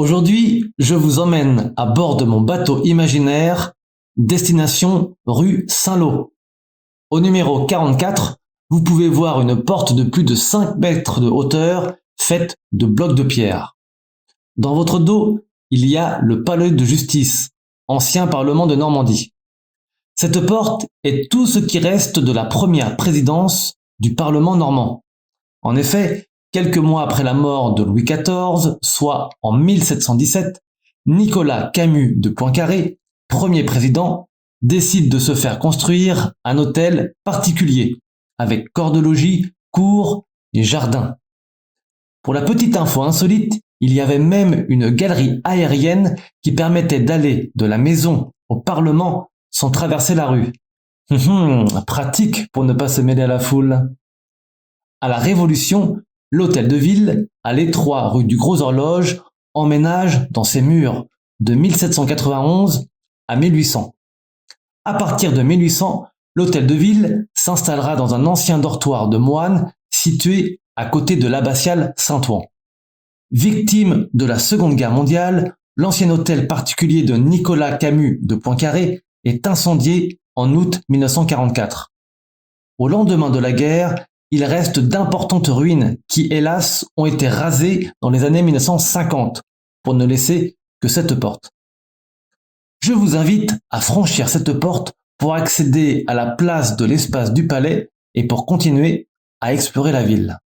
Aujourd'hui, je vous emmène à bord de mon bateau imaginaire, destination rue Saint-Lô. Au numéro 44, vous pouvez voir une porte de plus de 5 mètres de hauteur faite de blocs de pierre. Dans votre dos, il y a le palais de justice, ancien parlement de Normandie. Cette porte est tout ce qui reste de la première présidence du parlement normand. En effet, quelques mois après la mort de Louis XIV, soit en 1717, Nicolas Camus de Poincaré, premier président, décide de se faire construire un hôtel particulier, avec corps de logis, cour et jardin. Pour la petite info insolite, il y avait même une galerie aérienne qui permettait d'aller de la maison au Parlement sans traverser la rue. Pratique pour ne pas se mêler à la foule. À la Révolution, l'hôtel de ville, à l'étroit rue du Gros Horloge, emménage dans ses murs de 1791 à 1800. À partir de 1800, l'hôtel de ville s'installera dans un ancien dortoir de moines situé à côté de l'abbatiale Saint-Ouen. Victime de la Seconde Guerre mondiale, l'ancien hôtel particulier de Nicolas Camus de Poincaré est incendié en août 1944. Au lendemain de la guerre, il reste d'importantes ruines qui, hélas, ont été rasées dans les années 1950 pour ne laisser que cette porte. Je vous invite à franchir cette porte pour accéder à la place de l'espace du palais et pour continuer à explorer la ville.